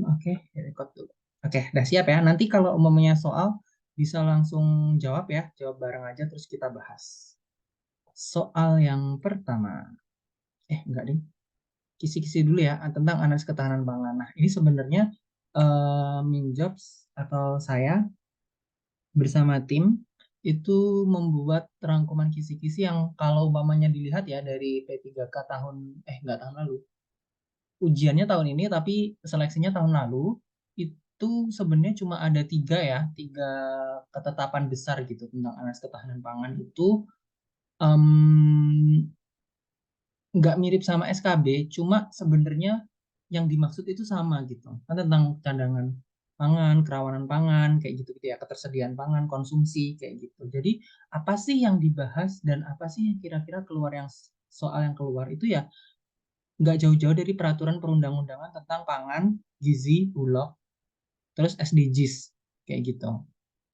Oke, record dulu. Oke, udah siap ya. Nanti kalau umumnya soal bisa langsung jawab ya, jawab bareng aja terus kita bahas. Soal yang pertama, enggak ding, kisi-kisi dulu ya tentang analisis ketahanan pangan. Nah, ini sebenarnya Minjobs atau saya bersama tim itu membuat rangkuman kisi-kisi yang kalau umpamanya dilihat ya dari P3K tahun enggak tahun lalu, ujiannya tahun ini tapi seleksinya tahun lalu itu sebenarnya cuma ada tiga ketetapan besar gitu tentang analisis ketahanan pangan itu em, nggak mirip sama SKB, cuma sebenarnya yang dimaksud itu sama gitu kan tentang cadangan pangan, kerawanan pangan kayak gitu gitu ya, ketersediaan pangan, konsumsi kayak gitu. Jadi apa sih yang dibahas dan apa sih yang kira-kira keluar yang soal yang keluar itu ya nggak jauh-jauh dari peraturan perundang-undangan tentang pangan, gizi, bulog, terus SDGs kayak gitu.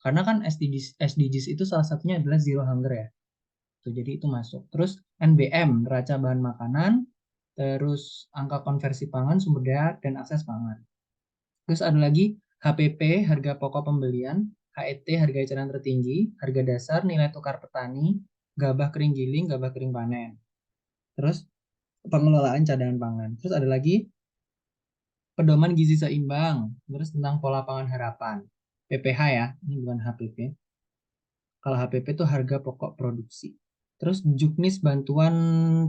Karena kan SDGs itu salah satunya adalah zero hunger ya. Tuh, jadi itu masuk. Terus NBM, neraca bahan makanan, terus angka konversi pangan, sumber daya, dan akses pangan. Terus ada lagi HPP, harga pokok pembelian, HET, harga eceran tertinggi, harga dasar, nilai tukar petani, gabah kering giling, gabah kering panen. Terus pengelolaan cadangan pangan. Terus ada lagi pedoman gizi seimbang, terus tentang pola pangan harapan. PPH ya, ini bukan HPP. Kalau HPP itu harga pokok produksi. Terus Juknis bantuan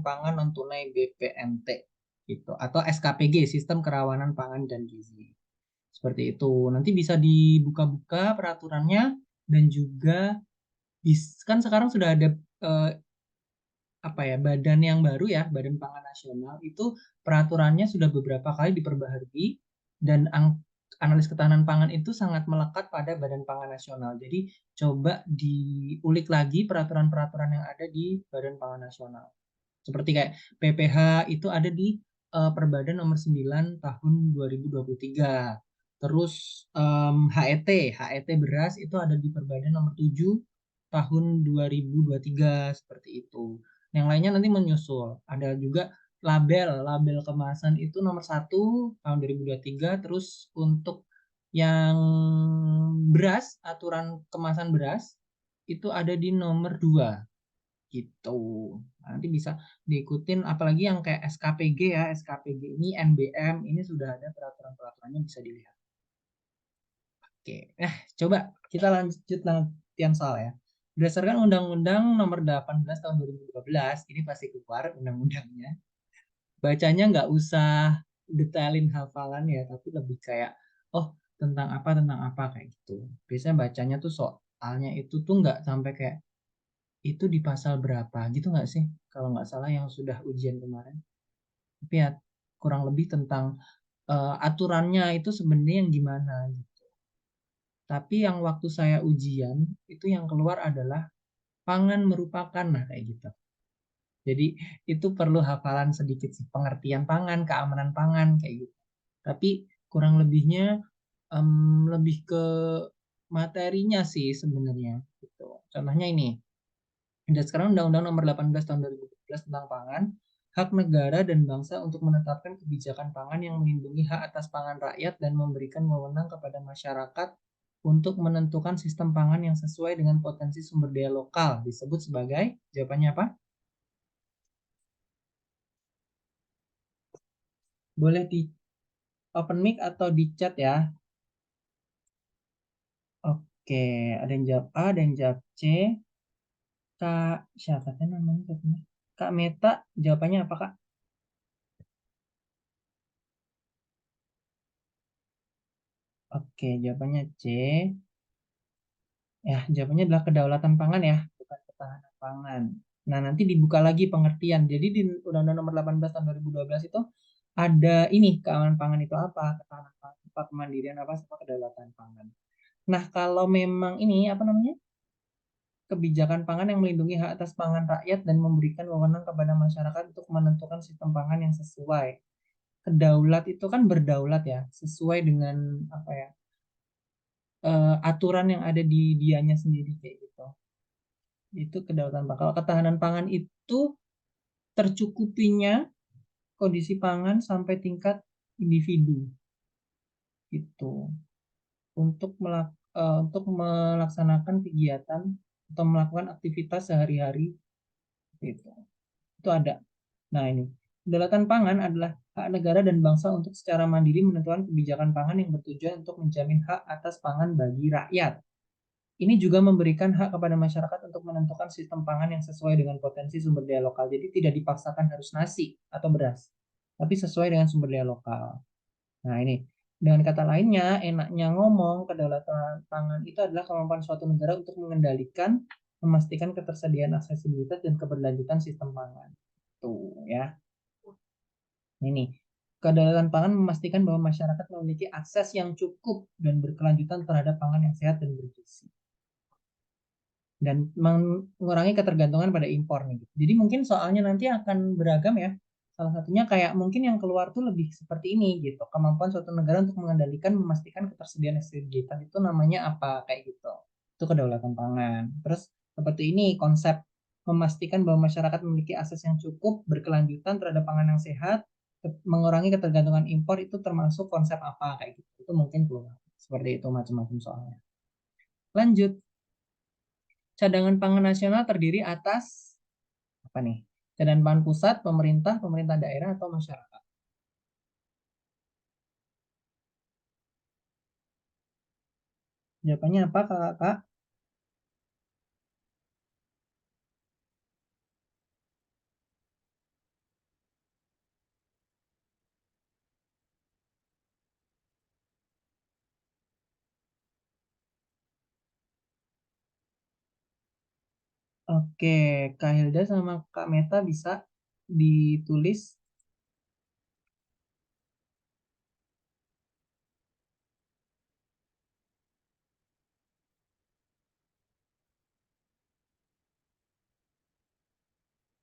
pangan non tunai BPNT gitu atau SKPG Sistem Kerawanan Pangan dan Gizi. Seperti itu. Nanti bisa dibuka-buka peraturannya dan juga kan sekarang sudah ada eh, apa ya badan yang baru ya, Badan Pangan Nasional itu peraturannya sudah beberapa kali diperbaharui dan analis ketahanan pangan itu sangat melekat pada Badan Pangan Nasional. Jadi coba diulik lagi peraturan-peraturan yang ada di Badan Pangan Nasional. Seperti kayak PPH itu ada di Perbadan nomor 9 tahun 2023. Terus HET beras itu ada di Perbadan nomor 7 tahun 2023 seperti itu. Yang lainnya nanti menyusul. Ada juga label kemasan itu nomor 1 tahun 2023. Terus untuk yang beras, aturan kemasan beras itu ada di nomor 2 gitu. Nah, nanti bisa diikutin apalagi yang kayak SKPG ya, SKPG ini NBM ini sudah ada peraturan-peraturannya bisa dilihat. Oke, coba kita lanjut latihan soal ya. Berdasarkan Undang-Undang Nomor 18 Tahun 2012, ini pasti keluar undang-undangnya. Bacanya nggak usah detailin hafalan ya, tapi lebih kayak, oh tentang apa kayak gitu. Biasanya bacanya tuh soalnya itu tuh nggak sampai kayak itu di pasal berapa gitu nggak sih? Kalau nggak salah yang sudah ujian kemarin. Tapi ya kurang lebih tentang aturannya itu sebenarnya yang gimana gitu. Tapi yang waktu saya ujian itu yang keluar adalah pangan merupakan nah kayak gitu. Jadi itu perlu hafalan sedikit sih pengertian pangan, keamanan pangan kayak gitu. Tapi kurang lebihnya lebih ke materinya sih sebenarnya gitu. Contohnya ini. Dan sekarang Undang-Undang Nomor 18 Tahun 2012 tentang pangan, hak negara dan bangsa untuk menetapkan kebijakan pangan yang melindungi hak atas pangan rakyat dan memberikan wewenang kepada masyarakat untuk menentukan sistem pangan yang sesuai dengan potensi sumber daya lokal disebut sebagai, jawabannya apa? Boleh di open mic atau di chat ya. Oke, ada yang jawab A, ada yang jawab C. Kak, siapa sih namanya? Kak Meta, jawabannya apa Kak? Oke, jawabannya C. Ya, jawabannya adalah kedaulatan pangan ya, bukan ketahanan pangan. Nah, nanti dibuka lagi pengertian. Jadi di Undang-Undang Nomor 18 Tahun 2012 itu ada ini keamanan pangan itu apa, ketahanan pangan apa, kemandirian apa, sama kedaulatan pangan. Nah, kalau memang ini apa namanya? Kebijakan pangan yang melindungi hak atas pangan rakyat dan memberikan wewenang kepada masyarakat untuk menentukan sistem pangan yang sesuai. Kedaulat itu kan berdaulat ya, sesuai dengan apa ya? Aturan yang ada di dianya sendiri kayak gitu. Itu kedaulatan pangan. Kalau ketahanan pangan itu tercukupinya kondisi pangan sampai tingkat individu. Gitu. Untuk melaksanakan kegiatan atau melakukan aktivitas sehari-hari gitu. Itu ada. Nah, ini. Kedaulatan pangan adalah hak negara dan bangsa untuk secara mandiri menentukan kebijakan pangan yang bertujuan untuk menjamin hak atas pangan bagi rakyat. Ini juga memberikan hak kepada masyarakat untuk menentukan sistem pangan yang sesuai dengan potensi sumber daya lokal. Jadi tidak dipaksakan harus nasi atau beras, tapi sesuai dengan sumber daya lokal. Nah, ini. Dengan kata lainnya, enaknya ngomong kedaulatan pangan itu adalah kemampuan suatu negara untuk mengendalikan, memastikan ketersediaan, aksesibilitas, dan keberlanjutan sistem pangan. Tuh ya. Ini. Kedaulatan pangan memastikan bahwa masyarakat memiliki akses yang cukup dan berkelanjutan terhadap pangan yang sehat dan bergizi. Dan mengurangi ketergantungan pada impor nih. Jadi mungkin soalnya nanti akan beragam ya. Salah satunya kayak mungkin yang keluar tuh lebih seperti ini gitu. Kemampuan suatu negara untuk mengendalikan, memastikan ketersediaan stabilitas itu namanya apa kayak gitu. Itu kedaulatan pangan. Terus seperti ini konsep memastikan bahwa masyarakat memiliki akses yang cukup, berkelanjutan terhadap pangan yang sehat, mengurangi ketergantungan impor itu termasuk konsep apa kayak gitu. Itu mungkin keluar. Seperti itu macam-macam soalnya. Lanjut. Cadangan pangan nasional terdiri atas apa nih? Cadangan pangan pusat, pemerintah, pemerintah daerah, atau masyarakat? Jawabannya apa, Kakak? Oke, Kak Hilda sama Kak Meta bisa ditulis.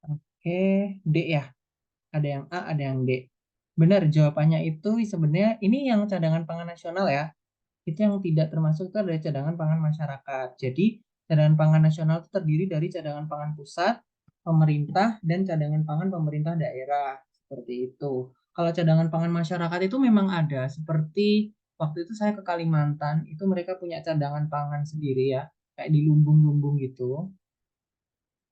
Oke, D ya. Ada yang A, ada yang D. Benar, jawabannya itu sebenarnya ini yang cadangan pangan nasional ya. Itu yang tidak termasuk itu adalah cadangan pangan masyarakat. Jadi, cadangan pangan nasional itu terdiri dari cadangan pangan pusat, pemerintah, dan cadangan pangan pemerintah daerah. Seperti itu. Kalau cadangan pangan masyarakat itu memang ada. Seperti waktu itu saya ke Kalimantan, itu mereka punya cadangan pangan sendiri ya. Kayak di lumbung-lumbung gitu.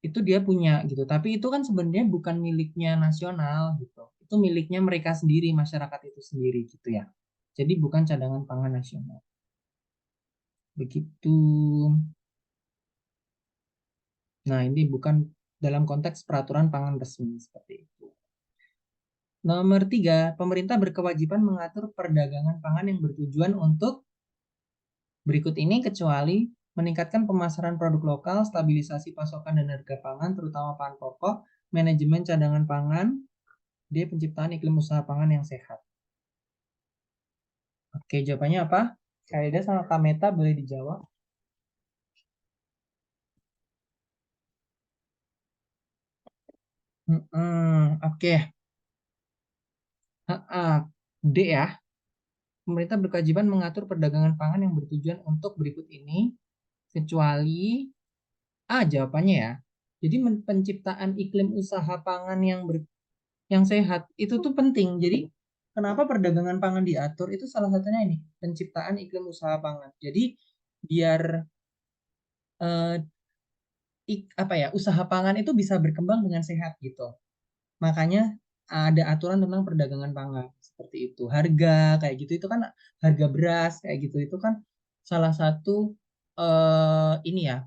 Itu dia punya gitu. Tapi itu kan sebenarnya bukan miliknya nasional gitu. Itu miliknya mereka sendiri, masyarakat itu sendiri gitu ya. Jadi bukan cadangan pangan nasional. Begitu. Nah, ini bukan dalam konteks peraturan pangan resmi seperti itu. Nomor 3, pemerintah berkewajiban mengatur perdagangan pangan yang bertujuan untuk berikut ini kecuali meningkatkan pemasaran produk lokal, stabilisasi pasokan dan harga pangan, terutama pangan pokok, manajemen cadangan pangan, D. Penciptaan iklim usaha pangan yang sehat. Oke, jawabannya apa? Kaida sama Kameta boleh dijawab. Oke. D ya. Pemerintah berkewajiban mengatur perdagangan pangan yang bertujuan untuk berikut ini, kecuali A jawabannya ya. Jadi penciptaan iklim usaha pangan yang sehat itu tuh penting. Jadi kenapa perdagangan pangan diatur itu salah satunya ini, penciptaan iklim usaha pangan. Jadi biar eh, apa ya, usaha pangan itu bisa berkembang dengan sehat gitu. Makanya ada aturan tentang perdagangan pangan seperti itu. Harga kayak gitu itu kan harga beras kayak gitu itu kan salah satu ini ya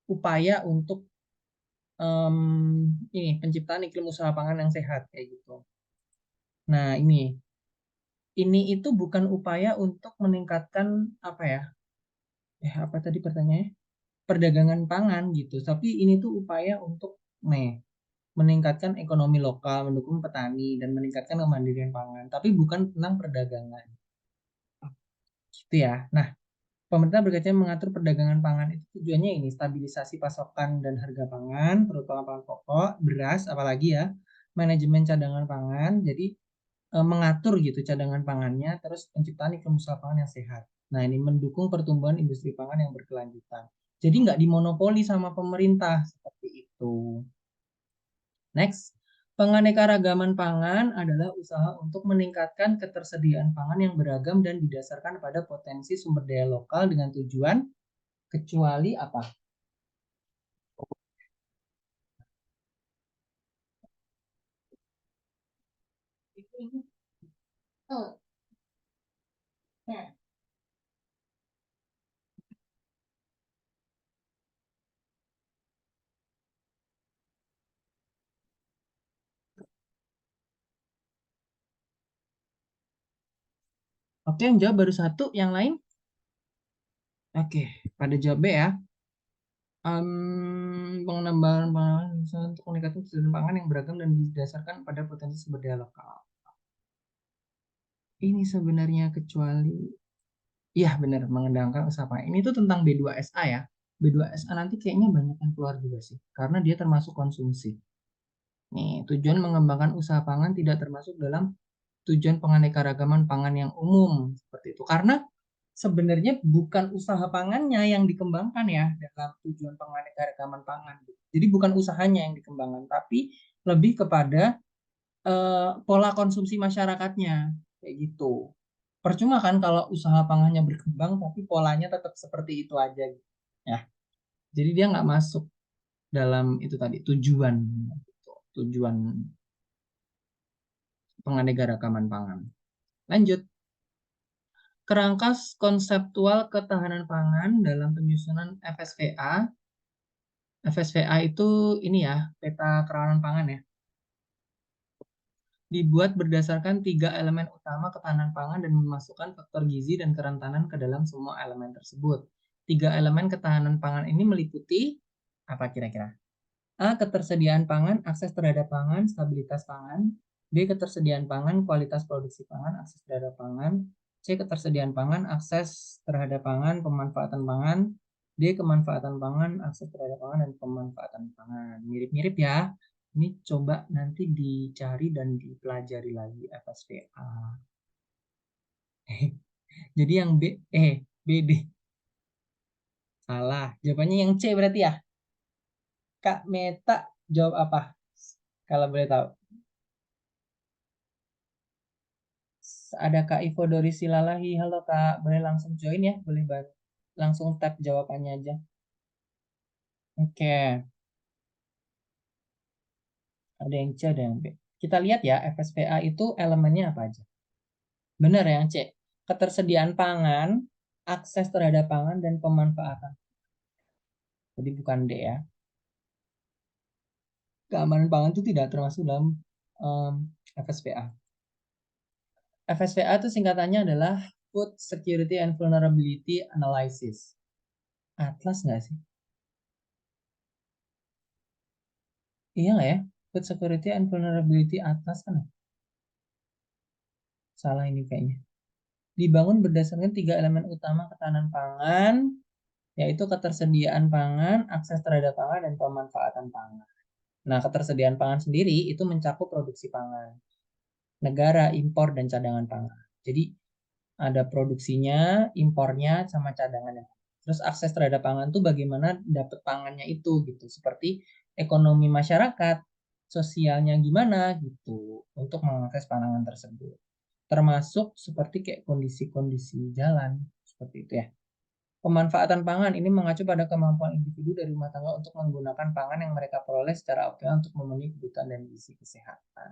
upaya untuk ini penciptaan iklim usaha pangan yang sehat kayak gitu. Nah, ini itu bukan upaya untuk meningkatkan apa ya? Apa tadi pertanyaannya? Perdagangan pangan gitu. Tapi ini tuh upaya untuk meningkatkan ekonomi lokal, mendukung petani dan meningkatkan kemandirian pangan. Tapi bukan tentang perdagangan. Gitu ya. Nah, pemerintah berkewajiban mengatur perdagangan pangan itu tujuannya ini stabilisasi pasokan dan harga pangan, terutama pangan pokok, beras, apalagi ya, manajemen cadangan pangan. Jadi mengatur gitu cadangan pangannya, terus penciptaan iklim usaha pangan yang sehat. Nah, ini mendukung pertumbuhan industri pangan yang berkelanjutan. Jadi nggak dimonopoli sama pemerintah seperti itu. Next, Penganekaragaman pangan adalah usaha untuk meningkatkan ketersediaan pangan yang beragam dan didasarkan pada potensi sumber daya lokal dengan tujuan kecuali apa? Oke, yang jawab baru satu, yang lain? Oke, pada jawab B ya. Pengembangan pangan untuk meningkatkan ketersediaan pangan yang beragam dan didasarkan pada potensi sumber daya lokal. Ini sebenarnya kecuali, iya benar, mengembangkan usaha pangan. Ini tuh tentang B2SA ya. B2SA nanti kayaknya banyak yang keluar juga sih, karena dia termasuk konsumsi. Nih, tujuan mengembangkan usaha pangan tidak termasuk dalam tujuan penganekaragaman pangan yang umum seperti itu. Karena sebenarnya bukan usaha pangannya yang dikembangkan ya dalam tujuan penganekaragaman pangan. Jadi bukan usahanya yang dikembangkan, tapi lebih kepada pola konsumsi masyarakatnya kayak gitu. Percuma kan kalau usaha pangannya berkembang tapi polanya tetap seperti itu aja gitu. Ya. Jadi dia nggak masuk dalam itu tadi tujuan gitu. Tujuan penganekaragaman pangan. Lanjut. Kerangka konseptual ketahanan pangan dalam penyusunan FSVA. FSVA itu ini ya, peta kerawanan pangan ya. Dibuat berdasarkan 3 elemen utama ketahanan pangan dan memasukkan faktor gizi dan kerentanan ke dalam semua elemen tersebut. 3 elemen ketahanan pangan ini meliputi apa kira-kira? A. Ketersediaan pangan, akses terhadap pangan, stabilitas pangan. B. Ketersediaan pangan, kualitas produksi pangan, akses terhadap pangan. C. Ketersediaan pangan, akses terhadap pangan, pemanfaatan pangan. D. Kemanfaatan pangan, akses terhadap pangan, dan pemanfaatan pangan. Mirip-mirip ya. Ini coba nanti dicari dan dipelajari lagi FSPA. Jadi yang B, D. Salah. Jawabannya yang C berarti ya. Kak Meta jawab apa? Kalau boleh tahu. Ada Kak Ivo Dori Silalahi. Halo Kak, boleh langsung join ya? Boleh banget. Langsung tap jawabannya aja. Oke, ada yang C, ada yang B. Kita lihat ya, FSPA itu elemennya apa aja. Benar yang C. Ketersediaan pangan, akses terhadap pangan, dan pemanfaatan. Jadi bukan D ya. Keamanan pangan itu tidak termasuk dalam FSPA. FSPA itu singkatannya adalah Food Security and Vulnerability Analysis. Atlas nggak sih? Iya nggak ya? Food Security and Vulnerability Atlas kan? Salah ini kayaknya. Dibangun berdasarkan 3 elemen utama ketahanan pangan, yaitu ketersediaan pangan, akses terhadap pangan, dan pemanfaatan pangan. Nah, ketersediaan pangan sendiri itu mencakup produksi pangan, negara, impor, dan cadangan pangan. Jadi, ada produksinya, impornya, sama cadangannya. Terus akses terhadap pangan tuh bagaimana dapat pangannya itu gitu. Seperti ekonomi masyarakat, sosialnya gimana gitu untuk mengakses pangan tersebut. Termasuk seperti kayak kondisi-kondisi jalan seperti itu ya. Pemanfaatan pangan ini mengacu pada kemampuan individu dari rumah tangga untuk menggunakan pangan yang mereka peroleh secara optimal untuk memenuhi kebutuhan dan gizi kesehatan.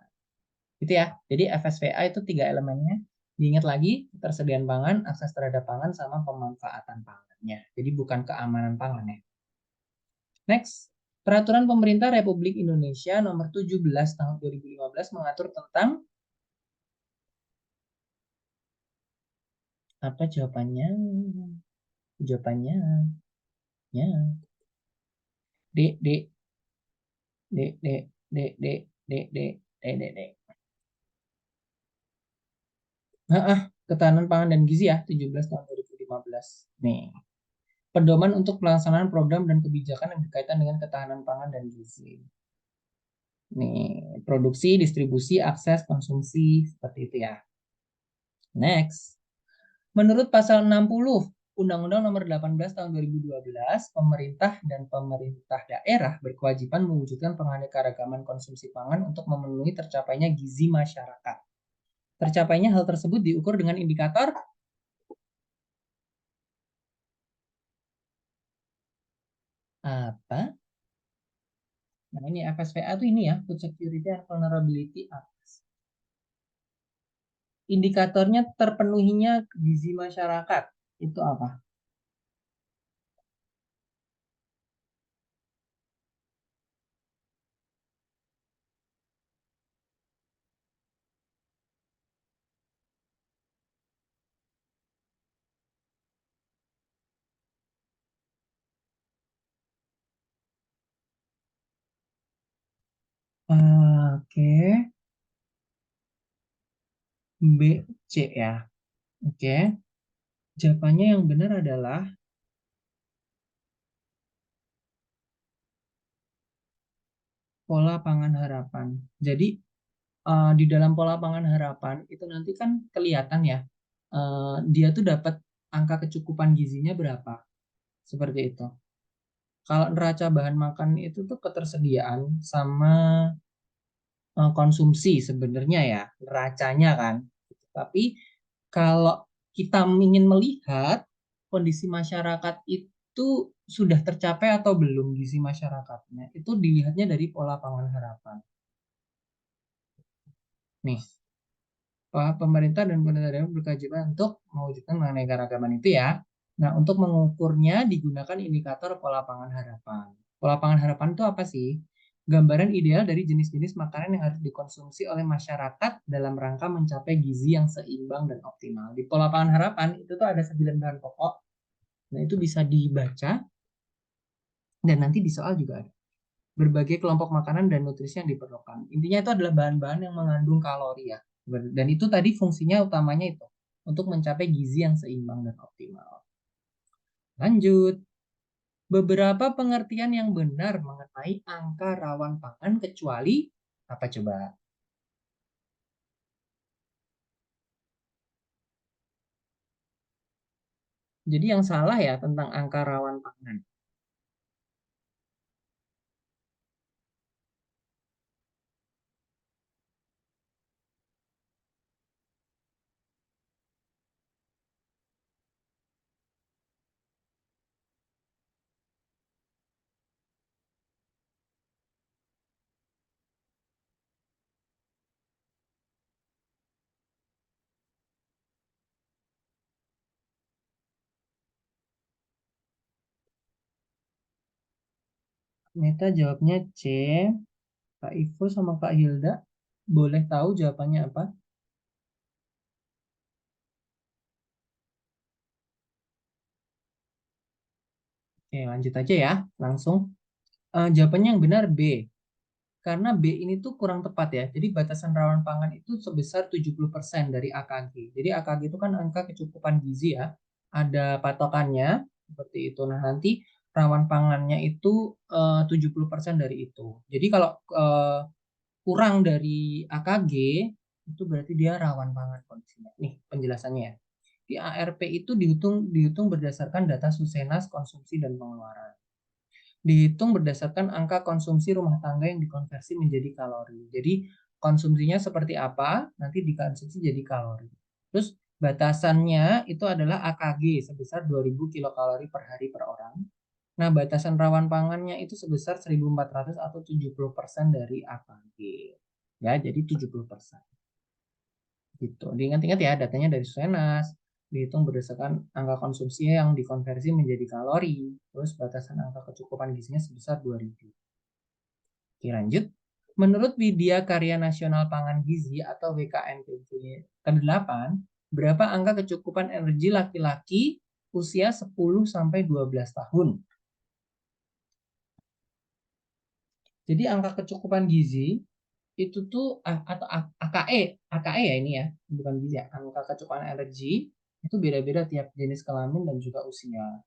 Gitu ya. Jadi FSVA itu 3 elemennya. Diingat lagi, ketersediaan pangan, akses terhadap pangan, sama pemanfaatan pangannya. Jadi bukan keamanan pangan ya. Next, Peraturan Pemerintah Republik Indonesia Nomor 17 Tahun 2015 mengatur tentang apa jawabannya? Jawabannya ya D D D D D D D D D D D. Ketahanan pangan dan gizi ya 17 tahun 2015. Nih, pedoman untuk pelaksanaan program dan kebijakan yang berkaitan dengan ketahanan pangan dan gizi. Nih, produksi, distribusi, akses, konsumsi seperti itu ya. Next. Menurut pasal 60 Undang-Undang Nomor 18 Tahun 2012, pemerintah dan pemerintah daerah berkewajiban mewujudkan penganekaragaman konsumsi pangan untuk memenuhi tercapainya gizi masyarakat. Tercapainya hal tersebut diukur dengan indikator apa? Nah, ini FSVA itu ini ya, Food Security and Vulnerability Act. Indikatornya terpenuhinya gizi masyarakat. Itu apa? Oke, B, C ya. Oke, jawabannya yang benar adalah pola pangan harapan. Jadi di dalam pola pangan harapan itu nanti kan kelihatan ya, dia tuh dapat angka kecukupan gizinya berapa, seperti itu. Kalau neraca bahan makan itu tuh ketersediaan sama konsumsi sebenarnya ya, neracanya kan. Tapi kalau kita ingin melihat kondisi masyarakat itu sudah tercapai atau belum gizi masyarakatnya, itu dilihatnya dari pola pangan harapan. Nih, pemerintah dan pemerintah daerah berkewajiban untuk mewujudkan keanekaragaman itu ya. Nah, untuk mengukurnya digunakan indikator pola pangan harapan. Pola pangan harapan itu apa sih? Gambaran ideal dari jenis-jenis makanan yang harus dikonsumsi oleh masyarakat dalam rangka mencapai gizi yang seimbang dan optimal. Di pola pangan harapan itu tuh ada 9 bahan pokok. Nah, itu bisa dibaca dan nanti di soal juga ada. Berbagai kelompok makanan dan nutrisi yang diperlukan. Intinya itu adalah bahan-bahan yang mengandung kalori ya. Dan itu tadi fungsinya utamanya itu untuk mencapai gizi yang seimbang dan optimal. Lanjut, beberapa pengertian yang benar mengenai angka rawan pangan kecuali apa coba? Jadi yang salah ya tentang angka rawan pangan. Meta jawabnya C. Kak Ivo sama Kak Hilda boleh tahu jawabannya apa? Oke, lanjut aja ya, langsung. Jawabannya yang benar B. Karena B ini tuh kurang tepat ya. Jadi batasan rawan pangan itu sebesar 70% dari AKG. Jadi AKG itu kan angka kecukupan gizi ya. Ada patokannya seperti itu. Nah, nanti rawan pangannya itu 70% dari itu. Jadi kalau kurang dari AKG itu berarti dia rawan pangan kondisinya. Nih penjelasannya ya. Di ARP itu dihitung berdasarkan data Susenas konsumsi dan pengeluaran. Dihitung berdasarkan angka konsumsi rumah tangga yang dikonversi menjadi kalori. Jadi konsumsinya seperti apa, nanti dikonsumsi jadi kalori. Terus batasannya itu adalah AKG sebesar 2000 kilokalori per hari per orang. Nah, batasan rawan pangannya itu sebesar 1400 atau 70% dari AKG. Ya, jadi 70%. Gitu. Diingat-ingat ya, datanya dari Suenas. Dihitung berdasarkan angka konsumsi yang dikonversi menjadi kalori. Terus batasan angka kecukupan gizinya sebesar 2000. Oke, lanjut. Menurut Widya Karya Nasional Pangan Gizi atau WKNPG ke-8, berapa angka kecukupan energi laki-laki usia 10 sampai 12 tahun? Jadi angka kecukupan gizi itu tuh atau AKE, AKE ya ini ya, bukan gizi ya. Angka kecukupan energi itu beda-beda tiap jenis kelamin dan juga usia.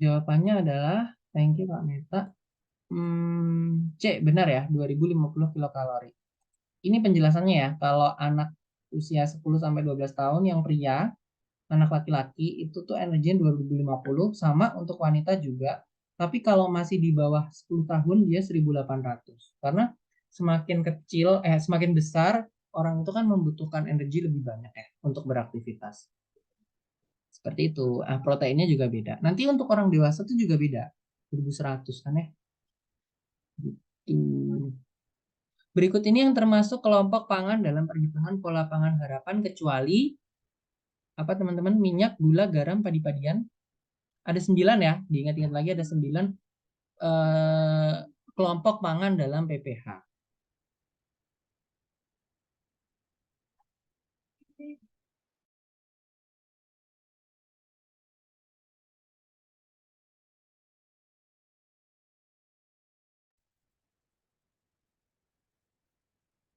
Jawabannya adalah, thank you Kak Meta. C, benar ya, 2050 kilokalori. Ini penjelasannya ya, kalau anak usia 10 sampai 12 tahun yang pria, anak laki-laki itu tuh energinya 2050, sama untuk wanita juga. Tapi kalau masih di bawah 10 tahun dia 1800. Karena semakin kecil, semakin besar orang itu kan membutuhkan energi lebih banyak ya untuk beraktivitas. Seperti itu. Proteinnya juga beda. Nanti untuk orang dewasa itu juga beda. 1100 kan ya. Gitu. Berikut ini yang termasuk kelompok pangan dalam perhitungan pola pangan harapan kecuali apa teman-teman? Minyak, gula, garam, padi-padian. Ada 9 ya. Diingat-ingat lagi ada 9 eh, kelompok pangan dalam PPH.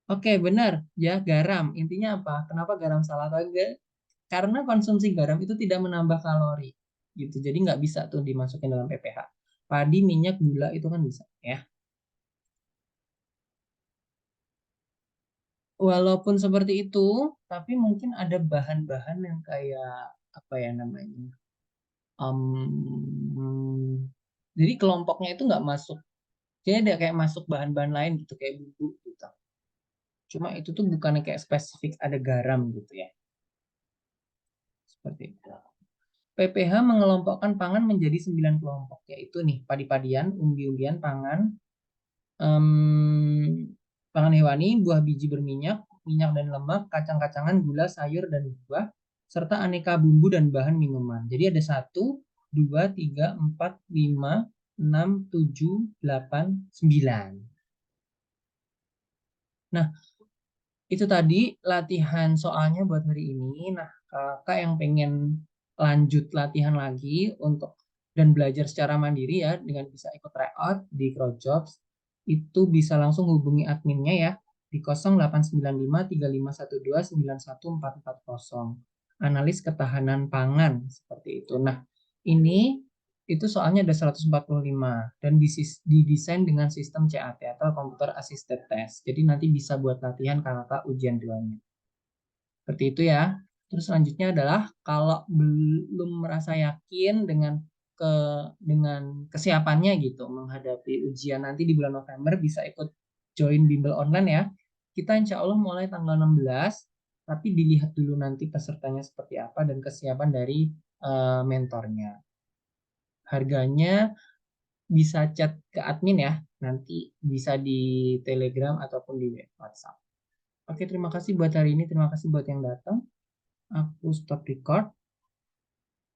Oke, benar. Ya, garam. Intinya apa? Kenapa garam salah? Karena konsumsi garam itu tidak menambah kalori. Gitu. Jadi nggak bisa tuh dimasukin dalam PPH. Padi, minyak, gula itu kan bisa ya. Walaupun seperti itu, tapi mungkin ada bahan-bahan yang kayak apa ya namanya? Jadi kelompoknya itu nggak masuk. Jadi ada kayak masuk bahan-bahan lain gitu kayak bumbu gitu. Cuma itu tuh bukan kayak spesifik ada garam gitu ya. Seperti itu. PPH mengelompokkan pangan menjadi 9 kelompok, yaitu nih padi-padian, umbi-umbian, pangan, pangan hewani, buah biji berminyak, minyak dan lemak, kacang-kacangan, gula, sayur dan buah, serta aneka bumbu dan bahan minuman. Jadi ada 1, 2, 3, 4, 5, 6, 7, 8, 9. Nah, itu tadi latihan soalnya buat hari ini. Nah, kakak yang pengen lanjut latihan lagi untuk dan belajar secara mandiri ya dengan bisa ikut tryout di Crowdjobs itu bisa langsung hubungi adminnya ya di 0895 3512 91440. Analis ketahanan pangan seperti itu. Nah, ini itu soalnya ada 145 dan didesain dengan sistem CAT atau Computer Assisted Test. Jadi nanti bisa buat latihan kakak ujian duanya. Seperti itu ya. Terus selanjutnya adalah kalau belum merasa yakin ke dengan kesiapannya gitu menghadapi ujian nanti di bulan November bisa ikut join bimbel online ya. Kita insya Allah mulai tanggal 16, tapi dilihat dulu nanti pesertanya seperti apa dan kesiapan dari mentornya. Harganya bisa chat ke admin ya, nanti bisa di Telegram ataupun di WhatsApp. Oke, terima kasih buat hari ini. Terima kasih buat yang datang. Aku stop record.